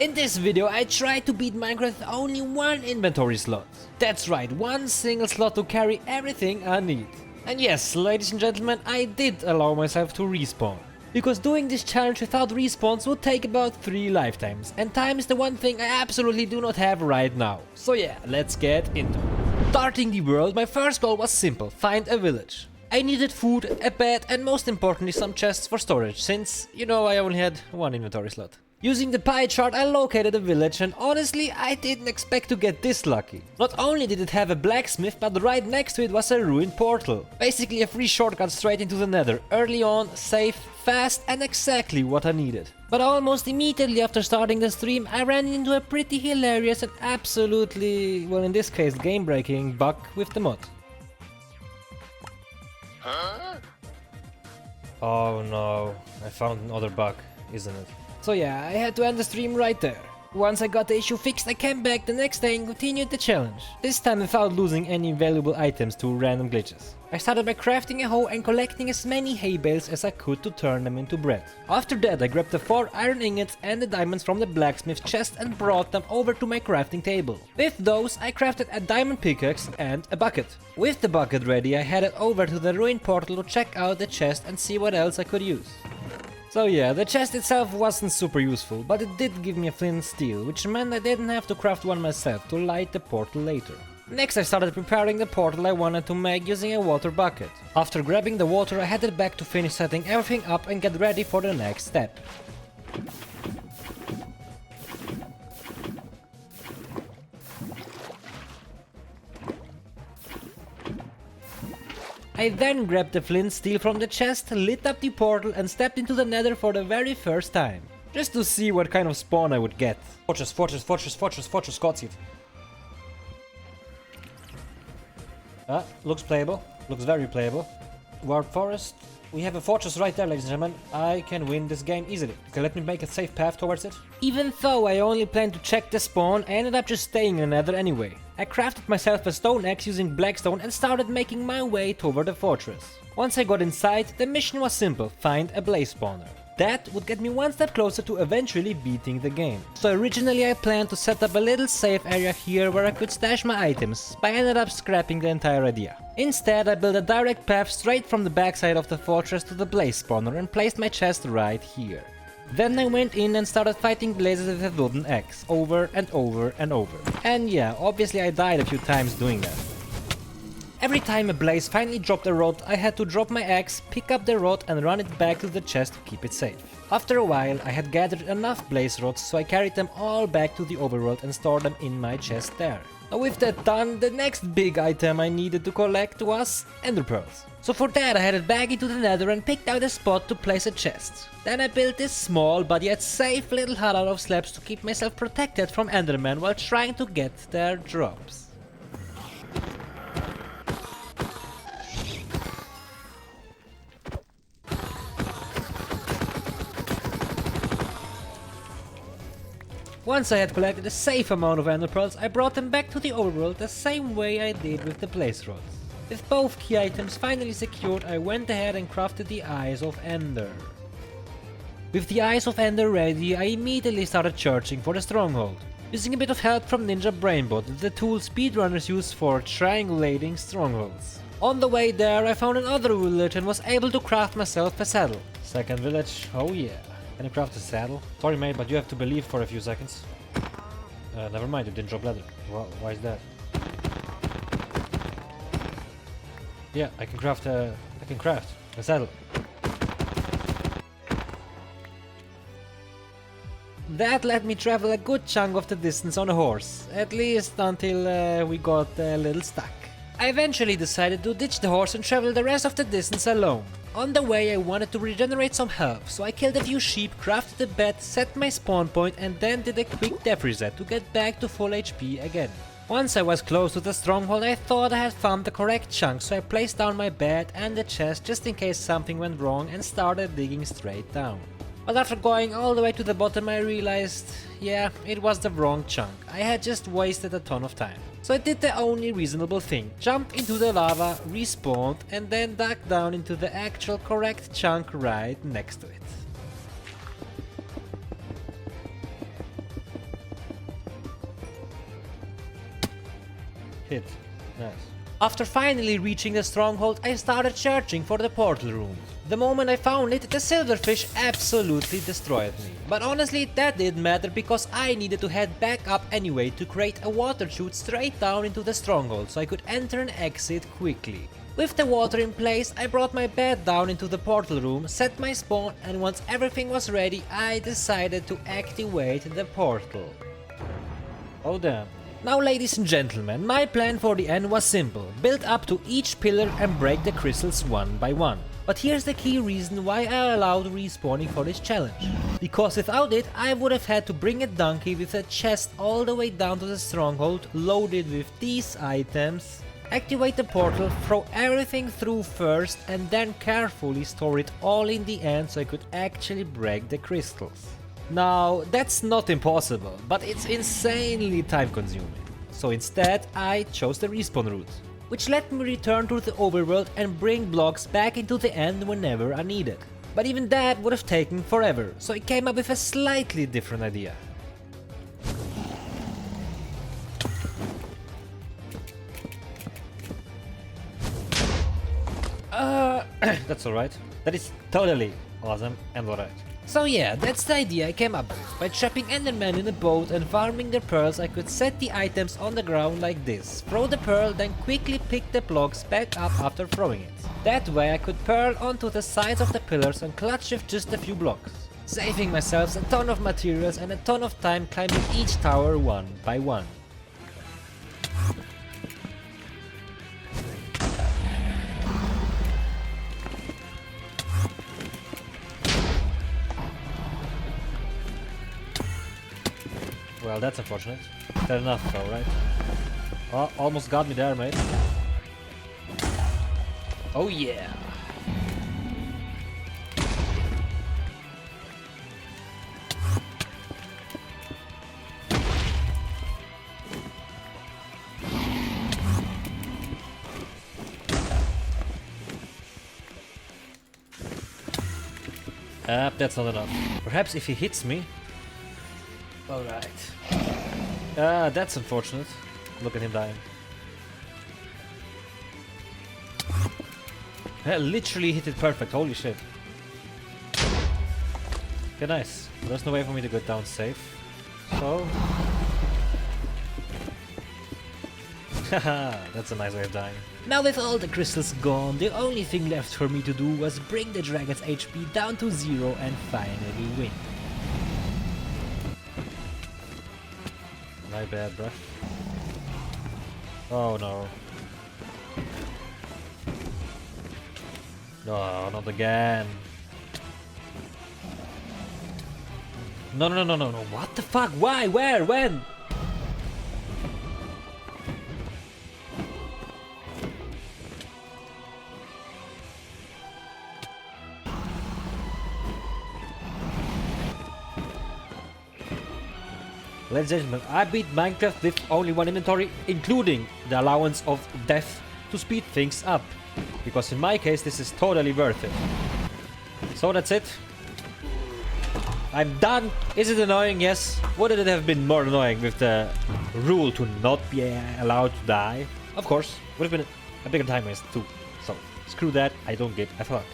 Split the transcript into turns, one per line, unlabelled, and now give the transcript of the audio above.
In this video I tried to beat Minecraft with only one inventory slot. That's right, one single slot to carry everything I need. And yes, ladies and gentlemen, I did allow myself to respawn. Because doing this challenge without respawns would take about 3 lifetimes, and time is the one thing I absolutely do not have right now. So yeah, let's get into it. Starting the world, my first goal was simple: find a village. I needed food, a bed, and most importantly some chests for storage, since, you know, I only had one inventory slot. Using the pie chart I located a village, and honestly I didn't expect to get this lucky. Not only did it have a blacksmith, but right next to it was a ruined portal. Basically a free shortcut straight into the Nether. Early on, safe, fast, and exactly what I needed. But almost immediately after starting the stream I ran into a pretty hilarious and absolutely, well in this case game breaking bug with the mod. Huh? Oh no, I found another bug, isn't it? So yeah, I had to end the stream right there. Once I got the issue fixed, I came back the next day and continued the challenge. This time without losing any valuable items to random glitches. I started by crafting a hoe and collecting as many hay bales as I could to turn them into bread. After that I grabbed the 4 iron ingots and the diamonds from the blacksmith chest and brought them over to my crafting table. With those I crafted a diamond pickaxe and a bucket. With the bucket ready I headed over to the ruined portal to check out the chest and see what else I could use. So yeah, the chest itself wasn't super useful, but it did give me a flint and steel, which meant I didn't have to craft one myself to light the portal later. Next I started preparing the portal I wanted to make using a water bucket. After grabbing the water I headed back to finish setting everything up and get ready for the next step. I then grabbed the flint steel from the chest, lit up the portal and stepped into the Nether for the very first time. Just to see what kind of spawn I would get. Fortress, fortress, fortress, fortress, fortress, Scottseed. Looks playable. Looks very playable. Warp forest. We have a fortress right there, ladies and gentlemen. I can win this game easily. Okay, let me make a safe path towards it. Even though I only planned to check the spawn, I ended up just staying in the Nether anyway. I crafted myself a stone axe using blackstone and started making my way toward the fortress. Once I got inside, the mission was simple: find a blaze spawner. That would get me one step closer to eventually beating the game. So originally I planned to set up a little safe area here where I could stash my items, but I ended up scrapping the entire idea. Instead I built a direct path straight from the backside of the fortress to the blaze spawner and placed my chest right here. Then I went in and started fighting blazes with a wooden axe, over and over and over. And yeah, obviously I died a few times doing that. Every time a blaze finally dropped a rod, I had to drop my axe, pick up the rod and run it back to the chest to keep it safe. After a while I had gathered enough blaze rods, so I carried them all back to the overworld and stored them in my chest there. Now with that done, the next big item I needed to collect was ender pearls. So for that I headed back into the Nether and picked out a spot to place a chest. Then I built this small but yet safe little hut out of slabs to keep myself protected from endermen while trying to get their drops. Once I had collected a safe amount of ender pearls, I brought them back to the overworld the same way I did with the blaze rods. With both key items finally secured, I went ahead and crafted the Eyes of Ender. With the Eyes of Ender ready, I immediately started searching for the stronghold, using a bit of help from Ninja Brainbot, the tool speedrunners use for triangulating strongholds. On the way there I found another village and was able to craft myself a saddle. Second village, oh yeah. Can you craft a saddle? Sorry mate, but you have to believe for a few seconds. Never mind, you didn't drop leather. Why is that? Yeah, I can craft a saddle. That let me travel a good chunk of the distance on a horse, at least until we got a little stuck. I eventually decided to ditch the horse and travel the rest of the distance alone. On the way I wanted to regenerate some health, so I killed a few sheep, crafted a bed, set my spawn point and then did a quick death reset to get back to full HP again. Once I was close to the stronghold I thought I had found the correct chunk, so I placed down my bed and the chest just in case something went wrong and started digging straight down. But after going all the way to the bottom I realized, yeah, it was the wrong chunk. I had just wasted a ton of time. So I did the only reasonable thing, jumped into the lava, respawned and then dug down into the actual correct chunk right next to it. hit. Nice. After finally reaching the stronghold, I started searching for the portal room. The moment I found it, the silverfish absolutely destroyed me. But honestly, that didn't matter because I needed to head back up anyway to create a water chute straight down into the stronghold so I could enter and exit quickly. With the water in place, I brought my bed down into the portal room, set my spawn, and once everything was ready, I decided to activate the portal. Oh damn. Now ladies and gentlemen, my plan for the end was simple, build up to each pillar and break the crystals one by one. But here's the key reason why I allowed respawning for this challenge. Because without it, I would have had to bring a donkey with a chest all the way down to the stronghold, loaded with these items, activate the portal, throw everything through first, and then carefully store it all in the end so I could actually break the crystals. Now, that's not impossible, but it's insanely time consuming. So instead, I chose the respawn route, which let me return to the overworld and bring blocks back into the end whenever I needed. But even that would have taken forever, so I came up with a slightly different idea. That's alright. That is totally awesome and alright. So yeah, that's the idea I came up with. By trapping Enderman in a boat and farming the pearls, I could set the items on the ground like this, throw the pearl, then quickly pick the blocks back up after throwing it. That way I could pearl onto the sides of the pillars and clutch with just a few blocks, saving myself a ton of materials and a ton of time climbing each tower one by one. Well, that's unfortunate. Fair enough though, right? Oh, almost got me there, mate. Oh yeah! That's not enough. Perhaps if he hits me... Alright. That's unfortunate. Look at him dying. I literally hit it perfect, holy shit. Okay, nice. There's no way for me to go down safe. So... Haha, that's a nice way of dying. Now with all the crystals gone, the only thing left for me to do was bring the dragon's HP down to 0 and finally win. My bad, bruh. Oh no. No, not again. No, no, no, no, no. What the fuck? Why? Where? When? Ladies and gentlemen, I beat Minecraft with only one inventory, including the allowance of death to speed things up. Because in my case, this is totally worth it. So that's it. I'm done. Is it annoying? Yes. Would it have been more annoying with the rule to not be allowed to die? Of course. Would have been a bigger time waste too. So screw that. I don't give a fuck.